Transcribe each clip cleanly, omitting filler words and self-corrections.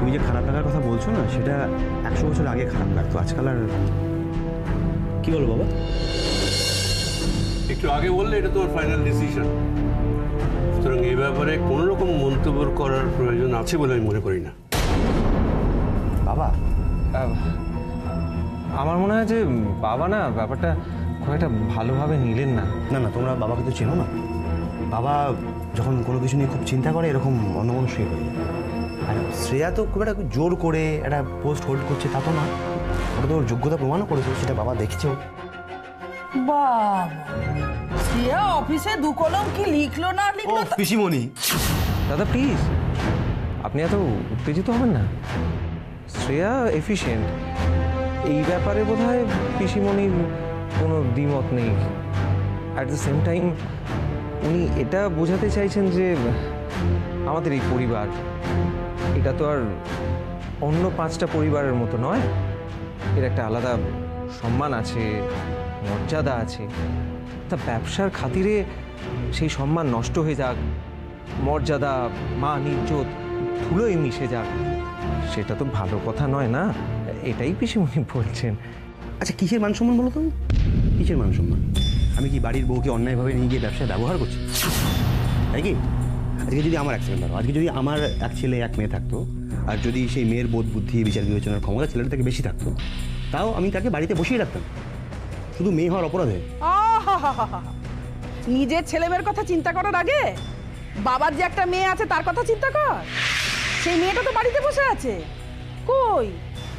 তুমি যে খারাপ লাগার কথা বলছো না, সেটা 100 বছর আগে খারাপ লাগতো, আজকাল আর। কি বলো বাবা? একটু আগে বললে এটা তোমার ফাইনাল ডিসিশন, সুতরাং এই ব্যাপারে কোনো রকম মন্তব্য করার প্রয়োজন আছে বলে আমি মনে করি না। বাবা, আমার মনে হয় যে বাবা না ব্যাপারটা খুব একটা ভালোভাবে নিলেন না। না না, তোমরা বাবাকে তো চেনো না। বাবা যখন কোনো কিছু নিয়ে খুব চিন্তা করে এরকম অন্যমনস্ক হয়ে যায়। আর শ্রেয়া তো খুব একটা জোর করে একটা পোস্ট হোল্ড করছে তা তো না, ওটা তো ওর যোগ্যতা প্রমাণও করেছে, সেটা বাবা দেখছেও। বাবা, শ্রেয়া অফিসে 2 কলম কি লিখলো না লিখলো? পিসিমণি, দাদা প্লিজ, আপনি এত উত্তেজিত হবেন না। শ্রেয়া এফিশিয়েন্ট, এই ব্যাপারে বোধহয় পিসিমণির কোনো দ্বিমত নেই। অ্যাট দ্য সেম টাইম উনি এটা বোঝাতে চাইছেন যে আমাদের এই পরিবার, এটা তো আর অন্য 5টা পরিবারের মতো নয়। এর একটা আলাদা সম্মান আছে, মর্যাদা আছে। তা ব্যবসার খাতিরে সেই সম্মান নষ্ট হয়ে যাক, মর্যাদা, মান, ইজ্জত ধুলোয় মিশে যাক, সেটা তো ভালো কথা নয় না। এটাই পিসিমণি বলছেন। আচ্ছা কিসের মান সম্মান বলো তো? কিসের মান সম্মান? আমি কি বাড়ির বউকে অন্যায়ভাবে নিয়ে গিয়ে ব্যবসায় ব্যবহার করছি, তাই কি? আজকে যদি আমার অ্যাক্সিডেন্ট হলো, আজকে যদি আমার এক ছেলে এক মেয়ে থাকতো, আর যদি সেই মেয়ের বোধ বুদ্ধি বিচার বিবেচনার ক্ষমতা ছেলেটা থেকে বেশি থাকতো, তাও আমি তাকে বাড়িতে বসিয়ে রাখতাম শুধু মেয়ে হওয়ার অপরাধে। নিজের ছেলেমেয়ের কথা চিন্তা করার আগে বাবার যে একটা মেয়ে আছে তার কথা চিন্তা কর। সেই মেয়েটা তো বাড়িতে বসে আছে, কই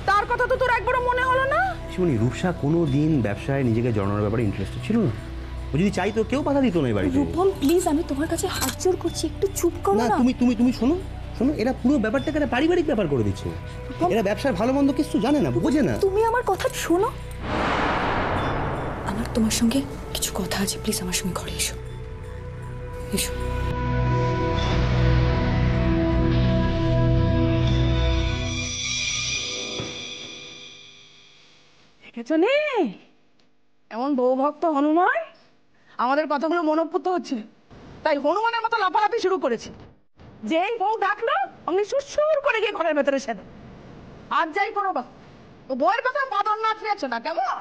তার কথা তো তোর একবারও মনে হলো না? শুনি রূপসা কোনো দিন ব্যবসায় নিজেকে জড়ানোর ব্যাপারে ইন্টারেস্টেড ছিল না। ও যদি চাইতো কেউ বাধা দিত না এই বাড়িতে। রূপম প্লিজ, আমি তোমার কাছে হাত জোর করছি, একটু চুপ করো না। না। তুমি তুমি তুমি শোনো শোনো, এরা পুরো ব্যাপারটাকে একটা পারিবারিক ব্যাপার করে দিচ্ছে। এরা ব্যবসার ভালো মন্দ কিছু জানে না, বোঝে না। তুমি আমার কথা শোনো, আমার তোমার সঙ্গে কিছু কথা আছে, প্লিজ আমার সঙ্গে ঘরে এসো। এসো। দেখেছো নে, এমন বউ ভক্ত হনুমান আমাদের কথাগুলো মনোপুত হচ্ছে, তাই হনুমানের মতো লাফালাফি শুরু করেছে। যেই বউ ডাকলো অমনি সুর করে গিয়ে ঘরের ভেতরে সেন। আজ যাই করো বা, ও বউয়ের কথা বাদর না ফিরেছো না কেমন?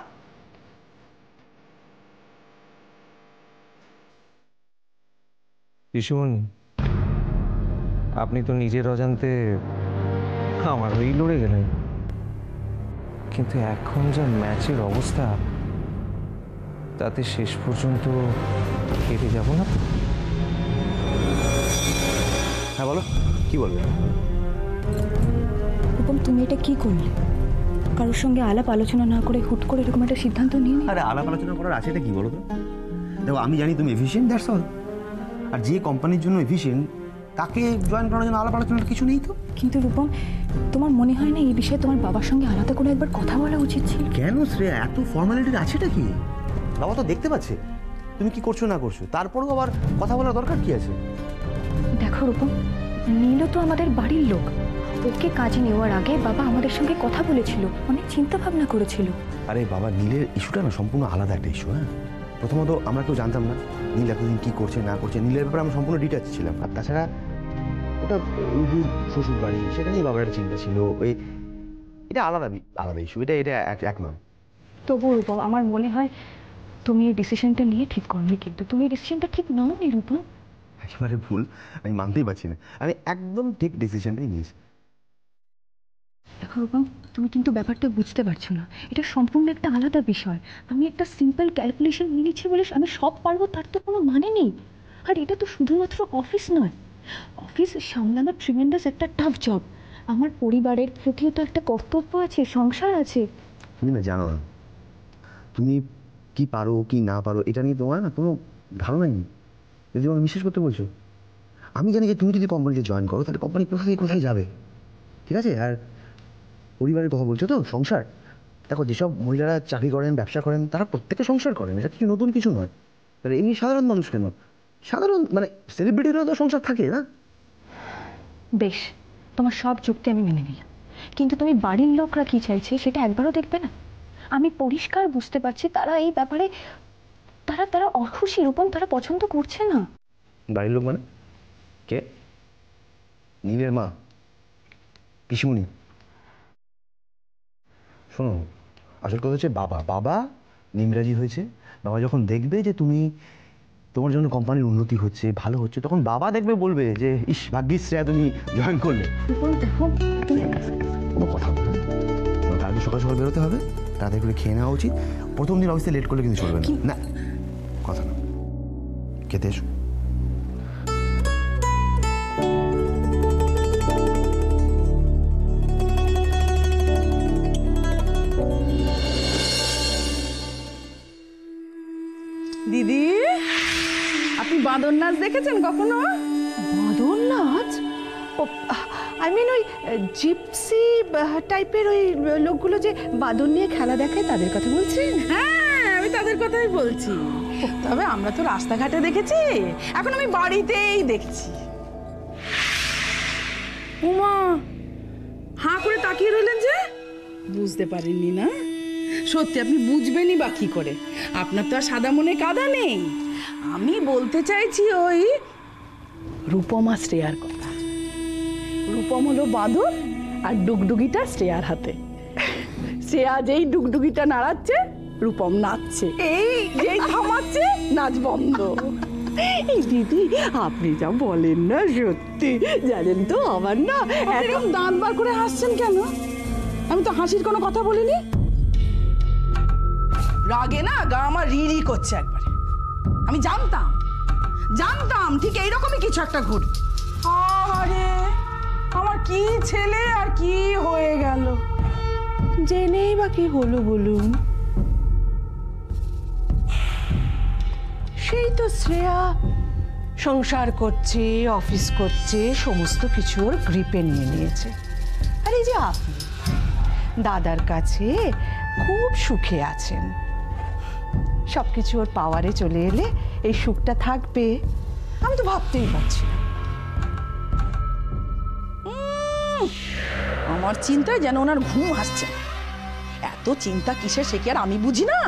পিসিমণি, আপনি তো নিজের অজান্তে আমার হয়েই লড়ে গেলেন, কিন্তু এখন যা ম্যাচের অবস্থা, তাতে শেষ পর্যন্ত হেরে যাব না তো? হ্যাঁ বলো, কি বলবে? রূপম, তুমি এটা কি করলে? কারোর সঙ্গে আলাপ আলোচনা না করে হুট করে এরকম একটা সিদ্ধান্ত নিয়ে নিলে? আরে আলাপ আলোচনা করার আছে এটা কি বলো তো? দেখো আমি জানি তুমি এফিশিয়েন্ট, দ্যাটস অল। আর যে কোম্পানির জন্য এফিশিয়েন্ট তাকে জয়েন করার জন্য আলাপ আলোচনার কিছু নেই তো। কিন্তু রূপম, তোমার মনে হয় না এই বিষয়ে তোমার বাবার সঙ্গে আলাদা করে একবার কথা বলা উচিত ছিল? কেন শ্রেয়া, এত ফর্মালিটির আছেটা কি? বাবা তো দেখতে পাচ্ছে তুমি কি করছো না করছো, তারপরেও আবার কথা বলার দরকার কি আছে? দেখো রূপম, নীলও তো আমাদের বাড়ির লোক। ওকে কাজে নেওয়ার আগে বাবা আমাদের সঙ্গে কথা বলেছিল, অনেক চিন্তা ভাবনা করেছিল। আরে বাবা, নীলের ইস্যুটা না সম্পূর্ণ আলাদা একটা ইস্যু। হ্যাঁ, প্রথমত আমরা কেউ জানতাম না নীল এতদিন কি করছে না করছে, নীলের ব্যাপারে আমরা সম্পূর্ণ ডিটাচ ছিলাম। আর তাছাড়া ওটা রুবুর শ্বশুর বাড়ি, সেটা নিয়ে বাবার একটা চিন্তা ছিল। ওই এটা আলাদা আলাদা ইস্যু, এটা এটা এক নয়। তবু রূপম, আমার মনে হয় তুমি এই ডিসিশনটা নিয়ে ঠিক করনি, কিন্তু তুমি এই ডিসিশনটা ঠিক নাও নি রূপম। একেবারে ভুল, আমি মানতেই পারছি না। আমি একদম ঠিক ডিসিশনটাই নিয়েছি। দেখো রূপম, তুমি কিন্তু ব্যাপারটা বুঝতে পারছো না, এটা সম্পূর্ণ একটা আলাদা বিষয়। আমি একটা সিম্পল ক্যালকুলেশন নিয়েছি বলে আমি সব পারবো তার তো কোনো মানে নেই। আর এটা তো শুধুমাত্র অফিস নয়, অফিস সামলানো ট্রিমেন্ডাস একটা টাফ জব। আমার পরিবারের প্রতিও তো একটা কর্তব্য আছে, সংসার আছে। তুমি না জানো না তুমি কি পারো কি না পারো, এটা নিয়ে তোমার না কোনো ধারণাই নেই। যদি আমাকে বিশ্বাস করতে বলছো, আমি জানি যে তুমি যদি কোম্পানিতে জয়েন করো তাহলে কোম্পানি কোথায় কোথায় যাবে, ঠিক আছে? আর পরিবারের কথা বলছো তো, সংসার। দেখো যেসব মহিলারা চাকরি করেন ব্যবসা করেন তারা প্রত্যেকে সংসার করেন, এটা কিছু নতুন কিছু নয়। তাহলে এমনি সাধারণ মানুষ কেন, সাধারণ মানে সেলিব্রিটিরও তো সংসার থাকে না? বেশ, তোমার সব যুক্তি আমি মেনে নিলাম, কিন্তু তুমি বাড়ির লোকরা কি চাইছে সেটা একবারও দেখবে না? আমি পরিষ্কার বুঝতে পারছি তারা এই ব্যাপারে তারা তারা অখুশি রূপম, তারা পছন্দ করছে না। বাড়ির লোক মানে কে? নীলের মা, পিসিমণি শোনো, আসল কথা হচ্ছে বাবা নিমরাজি হয়েছে। বাবা যখন দেখবে যে তুমি, তোমার জন্য কোম্পানির উন্নতি হচ্ছে, ভালো হচ্ছে, তখন বাবা দেখবে, বলবে যে ইস ভাগ্যিস শ্রেয়া তুমি জয়েন করলে। কোনো কথা বলবে না। কালকে সকাল সকাল বেরোতে হবে, তাড়াতাড়ি করে খেয়ে নেওয়া উচিত। প্রথম দিন অফিসে লেট করলে কিন্তু চলবে না। না কথা না, খেতে এসো। দিদি, আপনি বাঁদর নাচ দেখেছেন কখনো? বাঁদর নাচ? ও আই মিন ওই জিপসি টাইপের ওই লোকগুলো যে বাঁদর নিয়ে খেলা দেখায়, তাদের কথা বলছেন? হ্যাঁ, আমি তাদের কথাই বলছি। তবে আমরা তো রাস্তাঘাটে দেখেছি, এখন আমি বাড়িতেই দেখছি। উমা, হাঁ করে তাকিয়ে রইলেন যে? বুঝতে পারেননি না? সত্যি আপনি বুঝবেনই বা কি করে? আপনার তো আর সাদা মনে কাদা নেই। আমি বলতে চাইছি ওই রূপমা শ্রেয়ার কথা। রূপম হলো বাঁদর আর ডুগডুগিটা শ্রেয়ার হাতে। শ্রেয়া যেই ডুগডুগিটা নাড়াচ্ছে, রূপম নাচছে, এই যেই থামাচ্ছে, নাচ বন্ধ। এই দিদি, আপনি যা বলেন না সত্যি, জানেন তো আমার না এরকম দাঁত বার করে হাসছেন কেন? আমি তো হাসির কোনো কথা বলিনি। রাগে না গা আমার রি করছে একবারে। আমি জানতাম ঠিক এইরকমই কিছু একটা ঘটবে। আরে আমার কি ছেলে আর কি হয়ে গেল, জেনেই বা কি হলো বলুন? সেই তো শ্রেয়া সংসার করছে, অফিস করছে, সমস্ত কিছু ওর গ্রিপে নিয়ে নিয়েছে। আর এই যে আপনি দাদার কাছে খুব সুখে আছেন, সবকিছু ওর পাওয়ারে চলে এলে এই সুখটা থাকবে, আমি তো ভাবতেই পারছি না। আমার চিন্তায় যেন ওনার ঘুম আসছে। এত চিন্তা কিসের সে কি আর আমি বুঝি না?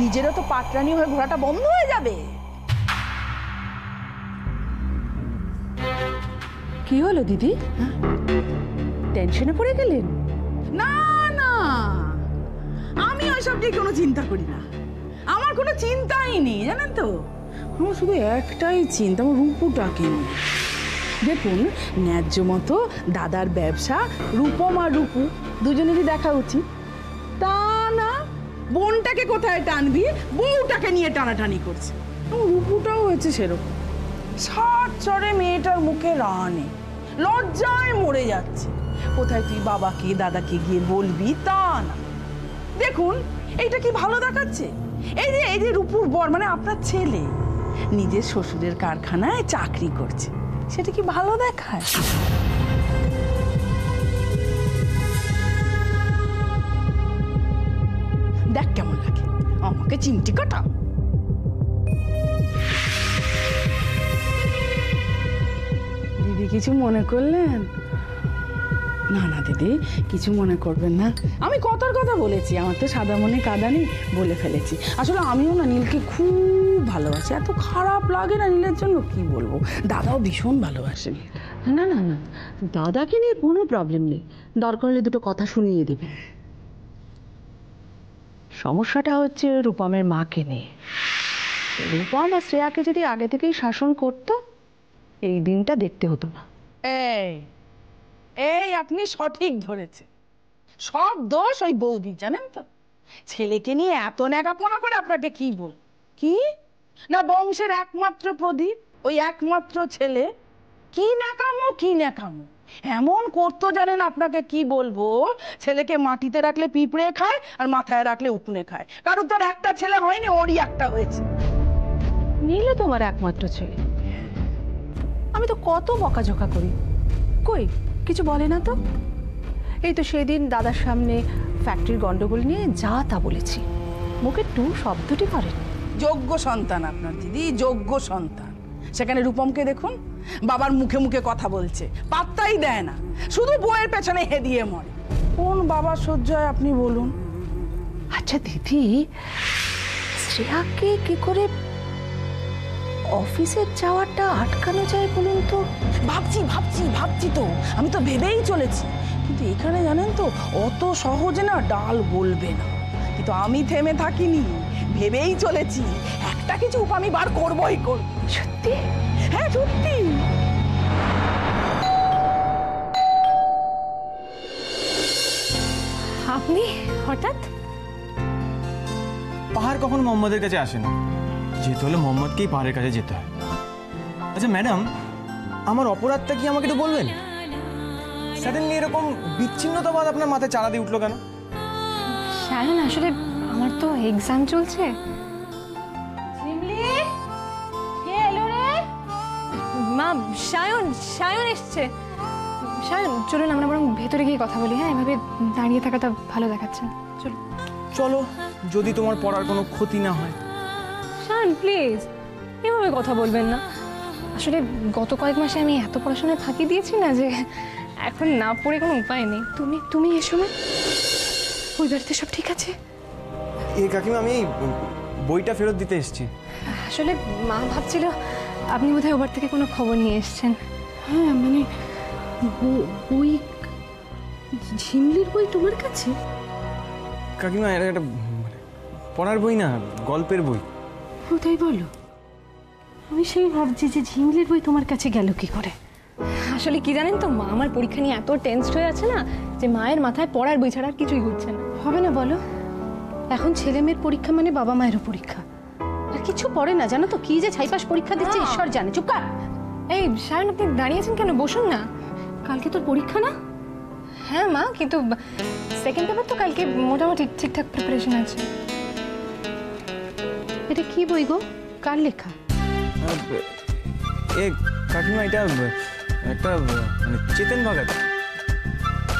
নিজেরও তো পাটরানি হয়ে ঘোরাটা বন্ধ হয়ে যাবে। কি হলো দিদি, টেনশনে পড়ে গেলেন? না না, আমি ওইসব নিয়ে কোনো চিন্তা করি না। আমার কোনো চিন্তাই নেই, জানেন তো। আমার শুধু একটাই চিন্তা, আমার রূপুটাকে নিয়ে। দেখুন, ন্যায্য মতো দাদার ব্যবসা, রূপম আর রূপু দুজনেরই দেখা উচিত। তা না, বোনটাকে কোথায় টানবি, বউটাকে নিয়ে টানাটানি করছে। রূপুটাও হয়েছে সেরকম, ছাড় চড়ে মেয়েটার মুখে রানে, লজ্জায় মরে যাচ্ছে। কোথায় তুই বাবাকে দাদাকে গিয়ে বলবি, তা না। দেখুন, এইটা কি ভালো দেখাচ্ছে? এই যে রূপুর বর মানে আপনার ছেলে নিজের শ্বশুরের কারখানায় চাকরি করছে, সেটা কি ভালো দেখায়? দেখ কেমন লাগে, আমাকে চিমটি কাটা। দিদি কিছু মনে করলেন? না না দিদি, কিছু মনে করবেন না। আমি কথার কথা বলেছি, আমার তো সাদা মনে কাদা নেই, বলে ফেলেছি। আসলে আমিও না নীলকে খুব ভালোবাসি, এত খারাপ লাগে না নীলের জন্য কি বলবো। দাদাও ভীষণ ভালোবাসেন। না না না, দাদাকে নিয়ে কোনো প্রবলেম নেই, দরকার হলে দুটো কথা শুনিয়ে দেবে। সমস্যাটা হচ্ছে রূপমের মাকে নিয়ে। রূপম আর শ্রেয়াকে যদি আগে থেকেই শাসন করতো, এই দিনটা দেখতে হতো না। এই আপনি সঠিক ধরেছে, সব দোষ ওই বৌদি, জানেন তো। ছেলেকে নিয়ে এত ন্যাকাপনা করে আপনাকে কি বল, কি না বংশের একমাত্র প্রদীপ, ওই একমাত্র ছেলে, কি ন্যাকামো এমন করতো জানেন। আপনাকে কি বলবো, ছেলেকে মাটিতে রাখলে পিঁপড়ে খায় আর মাথায় রাখলে উকুনে খায়। কারণ তোর একটা ছেলে হয়নি, ওরই একটা হয়েছে। নীলও তোমার একমাত্র ছেলে। আমি তো কত বকাঝকা করি, কই কিছু বলে না তো। এই তো সেদিন দাদার সামনে ফ্যাক্টরির গন্ডগোল নিয়ে যা তা বলেছি, মুখে টু শব্দটি করেন। যোগ্য সন্তান আপনার দিদি, যোগ্য সন্তান। সেখানে রূপমকে দেখুন, বাবার মুখে মুখে কথা বলছে, পাত্তাই দেয় না, শুধু বউয়ের পেছনে হেদিয়ে মরে। কোন বাবা সহ্য হয় আপনি বলুন? আচ্ছা দিদি, শ্রেয়াকে কি করে অফিসের যাওয়াটা আটকানো যায় বলুন তো? ভাবছি তো, আমি তো ভেবেই চলেছি, কিন্তু এখানে জানেন তো অত সহজে না ডাল গলবে না। কিন্তু আমি থেমে থাকিনি, ভেবেই চলেছি একটা কিছু উপায় আমি বার করবই করব। সত্যি? হ্যাঁ সত্যি। আপনি হঠাৎ? পাহাড় কখনো মোহাম্মদের কাছে আসে না, যেতে হলে মোহাম্মদকেই পাহাড়ের কাছে যেতে হয়। আচ্ছা ম্যাডাম, আমার অপরাধটা কি আমাকে একটু বলবেন? সাডেনলি এরকম বিচ্ছিন্নতাবাদ আপনার মাথায় চারা দিয়ে উঠলো কেন? সায়ন, আসলে আমার তো এক্সাম চলছে। মা, সায়ন এসছে। সায়ন, চলুন আমরা বরং ভেতরে গিয়ে কথা বলি। হ্যাঁ, এভাবে দাঁড়িয়ে থাকাটা ভালো দেখাচ্ছে না। চলো চলো, যদি তোমার পড়ার কোনো ক্ষতি না হয়। সায়ন প্লিজ, এভাবে কথা বলবেন না। আসলে গত কয়েক মাসে আমি এত পড়াশোনায় ফাঁকি দিয়েছি না যে এখন না পড়ে কোনো উপায় নেই। তুমি এসো না। ওই বাড়িতে সব ঠিক আছে? এই কাকিমা, আমি এই বইটা ফেরত দিতে এসেছি। আসলে মা ভাবছিল আপনি বোধহয় ওবার থেকে কোনো খবর নিয়ে এসেছেন। হ্যাঁ, মানে বই, ঝিমলির বই তোমার কাছে? কাকিমা, এটা একটা পড়ার বই না, গল্পের বই। ও তাই বলো? আমি সেই ভাবছি যে ঝিমলির বই তোমার কাছে গেল কি করে। আসলে কি জানেন তো, মা আমার পরীক্ষা নিয়ে এত টেনসড হয়ে আছে না যে মায়ের মাথায় পড়ার বই ছাড়া আর কিছুই ঘুরছে না। হবে না বলো, এখন ছেলে মেয়ের পরীক্ষা মানে বাবা মায়েরও পরীক্ষা। আর কিছু পড়ে না জানো তো, কি যে ছাইপাশ পরীক্ষা দিচ্ছে ঈশ্বর জানে। চুপ কর। এই সায়ন, আপনি দাঁড়িয়েছেন কেন? বসুন না। কালকে তোর পরীক্ষা না? হ্যাঁ মা, কিন্তু সেকেন্ড পেপার তো কালকে মোটামুটি ঠিকঠাক প্রিপারেশন আছে। এটা কি বই গো? কার লেখা? এ কাকিমা, এটা একটা মানে চেতন ভগত।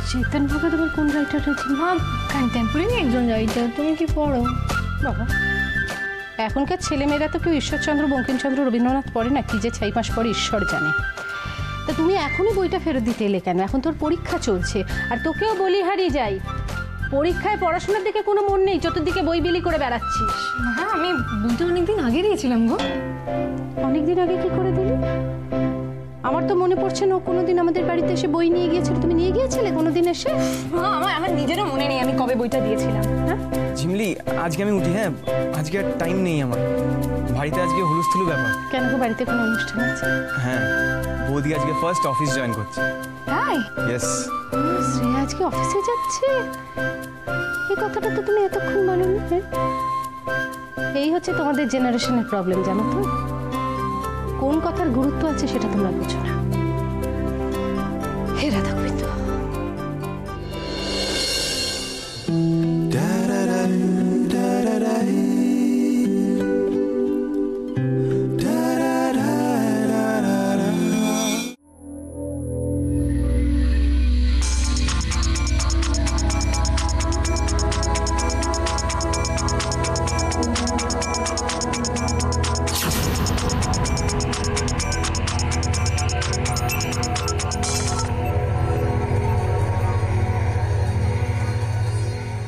চেতন ভগত আবার কোন রাইটার রয়েছে? মা, কন্টেম্পোরারি একজন রাইটার। তুমি কি পড়ো বাবা, এখনকার ছেলেমেয়েরা তো কেউ ঈশ্বরচন্দ্র, বঙ্কিমচন্দ্র, রবীন্দ্রনাথ পড়ে না, কি যে ছাই পাশ পড়ে ঈশ্বর জানে। তা তুমি এখনই বইটা ফেরত দিতে এলে কেন? এখন তোর পরীক্ষা চলছে। আর তোকেও বলি হারিয়ে যাই, পরীক্ষায় পড়াশোনার দিকে কোনো মন নেই, চতুর্দিকে বই বিলি করে বেড়াচ্ছিস। মা, আমি বইটা অনেকদিন আগে দিয়েছিলাম গো। অনেকদিন আগে কি করে দিলি? আমার তো মনে পড়ছে না কোনোদিন আমাদের বাড়িতে এসে বই নিয়ে গিয়েছিল। তুমি নিয়ে গিয়েছিলে কোনোদিন এসে? মা, আমার নিজেরও মনে নেই আমি কবে বইটা দিয়েছিলাম। হ্যাঁ, ঝিমলি, আজকে আমি উঠি। হ্যাঁ, আজকে আর টাইম নেই আমার। বাড়িতে আজকে হুলস্থুলু ব্যাপার। কেন গো, বাড়িতে কোনো অনুষ্ঠান আছে? হ্যাঁ, বৌদি আজকে ফার্স্ট অফিস জয়েন করছে। তাই? ইয়েস। শ্রেয়া আজকে অফিসে যাচ্ছে? এই কথাটা তো তুমি এতক্ষণ বলোনি। হ্যাঁ, এই হচ্ছে তোমাদের জেনারেশনের প্রবলেম, জানো তো। কোন কথার গুরুত্ব আছে সেটা তোমরা বুঝো না। হে রাধা গোবিন্দ।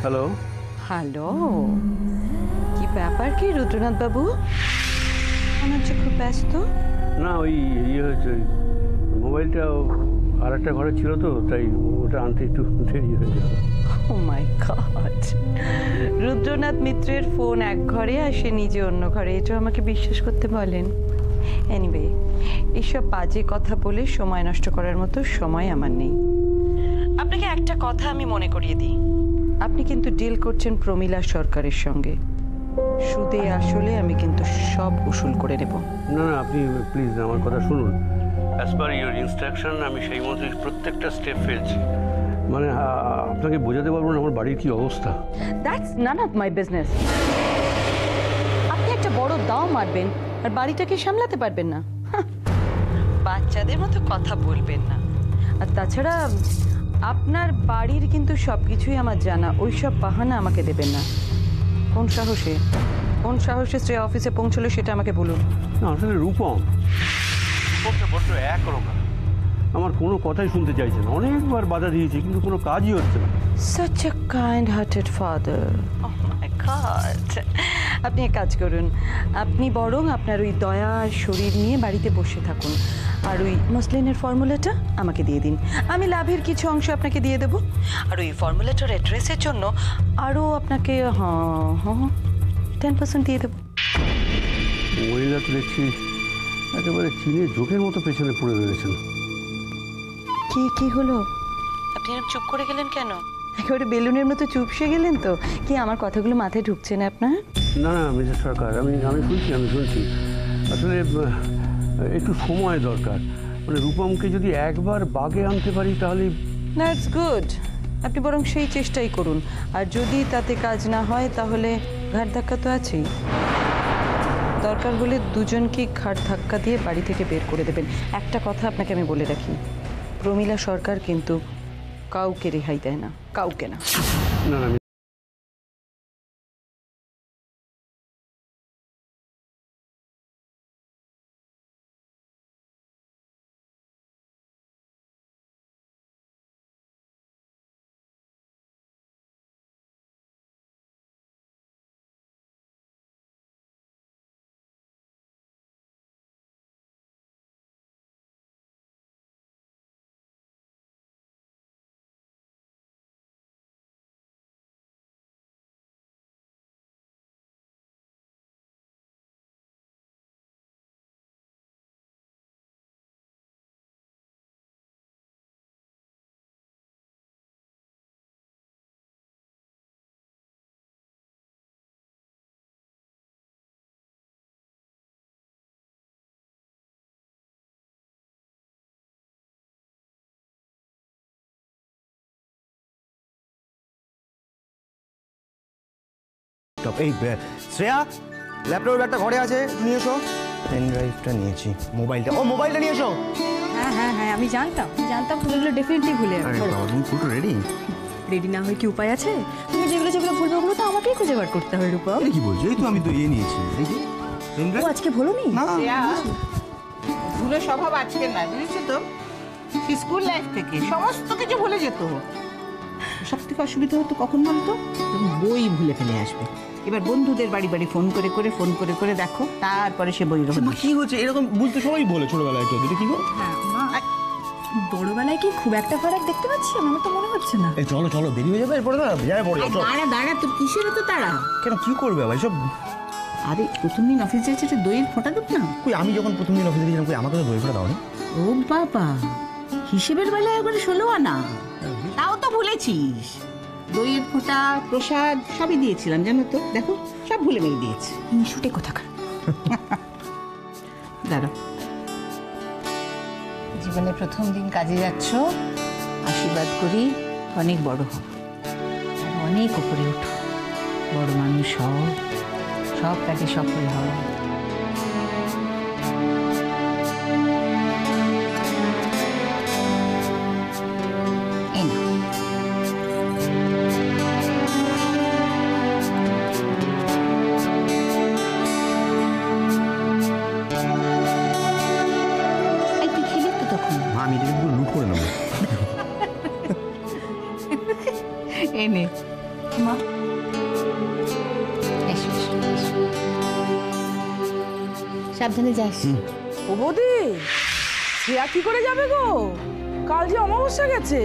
হ্যালো। হ্যালো, কি ব্যাপার কি রুদ্রনাথ বাবু? মনে হচ্ছে খুব ব্যস্ত। না, ওই হয়েছে, ওই মোবাইলটা আর একটা ঘরে ছিল তো, তাই ওটা আনতে একটু দেরি হয়ে গেল। ও মাই গড, রুদ্রনাথ মিত্রের ফোন এক ঘরে আর সে নিজে অন্য ঘরে, এটা আমাকে বিশ্বাস করতে বলেন। এনিওয়ে, এইসব বাজে কথা বলে সময় নষ্ট করার মতো সময় আমার নেই। আপনাকে একটা কথা আমি মনে করিয়ে দিই, আপনি কিন্তু ডিল করছেন প্রমীলা সরকারের সঙ্গে। সুদে আসলে আমি কিন্তু সব উসুল করে নেব। না, আপনি প্লিজ আমার কথা শুনুন। অ্যাজ পার ইউর ইনস্ট্রাকশন আমি সেই মতোই প্রত্যেকটা স্টেপ ফেলছি। মানে আপনাকে বোঝাতে পারবো না আমার বাড়ির কি অবস্থা। That's none of my business. আপনি একটা বড় দাও মারবেন আর বাড়িটাকে সামলাতে পারবেন না। বাচ্চাদের মতো কথা বলবেন না। আর তাছাড়া আপনার বাড়ির কিন্তু সবকিছুই আমার জানা, ওইসব বাহানা আমাকে দেবেন না। কোন সাহসে শ্রেয়া অফিসে পৌঁছলো সেটা আমাকে বলুন। না, আসলে রূপম বড্ড একরকম, আমার কোনো কথাই শুনতে চাইছে না। অনেকবার বাধা দিয়েছি কিন্তু কোনো কাজই হচ্ছে না। Such a kind-hearted father. Oh my god, আপনি এক কাজ করুন, আপনি বরং আপনার ওই দয়ার শরীর নিয়ে বাড়িতে বসে থাকুন, আর ওই মসলিনের ফর্মুলাটা আমাকে দিয়ে দিন, আমি লাভের কিছু অংশ আপনাকে দিয়ে দেবো, আর ওই ফর্মুলাটার অ্যাড্রেসের জন্য আরও আপনাকে 10% দিয়ে দেবো। মহিলা তো দেখছি একেবারে চিনে জোকের মতো পেছনে পড়ে রয়েছেন। কি হলো, আপনি এরকম চুপ করে গেলেন কেন? একেবারে বেলুনের মতো চুপসে গেলেন তো? কি আমার কথাগুলো মাথায় ঢুকছে না আপনার? না না মিসেস সরকার, আমি শুনছি আসলে একটু সময় দরকার। মানে রূপমকে যদি একবার বাগে আনতে পারি তাহলে। দ্যাটস গুড, আপনি বরং সেই চেষ্টাই করুন, আর যদি তাতে কাজ না হয় তাহলে ঘাট ধাক্কা তো আছেই। দরকার হলে দুজনকে ঘাট ধাক্কা দিয়ে বাড়ি থেকে বের করে দেবেন। একটা কথা আপনাকে আমি বলে রাখি, প্রমীলা সরকার কিন্তু কাউকে রেহাই দেয় না, কাউকে না। না না এই শ্রেয়া, ল্যাপটপের ব্যাগটা ঘরে আছে, নিয়ে এসো। পেন ড্রাইভটা নিয়েছি, মোবাইলটা নিয়ে এসো। হ্যাঁ আমি জানতাম তুমি এগুলো ডেফিনেটলি ভুলে আরে বাবা, তুমি পুরো রেডি? রেডি না হয়ে কি উপায় আছে? তুমি যেগুলো ভুলবে ওগুলো তো আমাকেই খুঁজে বার করতে হবে রূপা। কি বলছো? এই তো আমি তো নিয়েছি, দেখি পেন ড্রাইভ। ও আজকে ভুলোনি? না ভুলে স্বভাব আজকে না, বুঝেছো তো? স্কুল লাইফ থেকে সমস্ত কিছু ভুলে যেত। সব থেকে অসুবিধা হতো কখন বলতো? বই ভুলে ফেলে আসবে। এবার বন্ধুদের বাড়ি ফোন করে দেখো, তারপরে সে বই রহস্য। কি হচ্ছে এরকম? বলতে সবাই বলে ছোটবেলায়, তো কি গো? হ্যাঁ মা, বড়বেলায় কি খুব একটা ফারাক দেখতে পাচ্ছি? আমার তো মনে হচ্ছে না। এই চলো দেরি হয়ে যাবে, এরপরে না যাবে পড়ে যাবে। দাঁড়া, তোর কিসের তো তাড়া? কেন, কি করবে ভাই সব? আরে প্রথম দিন অফিস যাচ্ছে, একটা দইয়ের ফোঁটা দেব না? কই, আমি যখন প্রথম দিন অফিসে গেছিলাম, কই আমাকে তো দই ফোঁটা দাওনি। ও বাবা, হিসেবের বেলায় একবারে 16 আনা, তাও তো ভুলেছিস। দইয়ের ফোঁটা, প্রসাদ সবই দিয়েছিলাম জানো তো, দেখো সব ভুলে দিয়েছি। শুটে কোথাকার। দাঁড়া, জীবনে প্রথম দিন কাজে যাচ্ছ, আশীর্বাদ করি অনেক বড় হও, অনেক উপরে উঠো, বড় মানুষ হও, সব কাজে সফল হও। আমি এটা কিন্তু লুট করে নেবো। এনে মা, সাবধানে যাস। ও বৌদি, শ্রেয়া কি করে যাবে গো? কাল যে অমাবস্যা গেছে।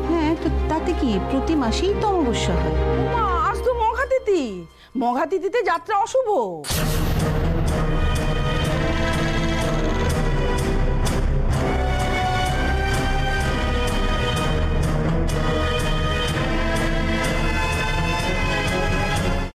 হ্যাঁ, তো তাতে কি, প্রতি মাসেই তো অমাবস্যা হয়। মা, আজ তো মঘা তিথি, মঘা তিথিতে যাত্রা অশুভ।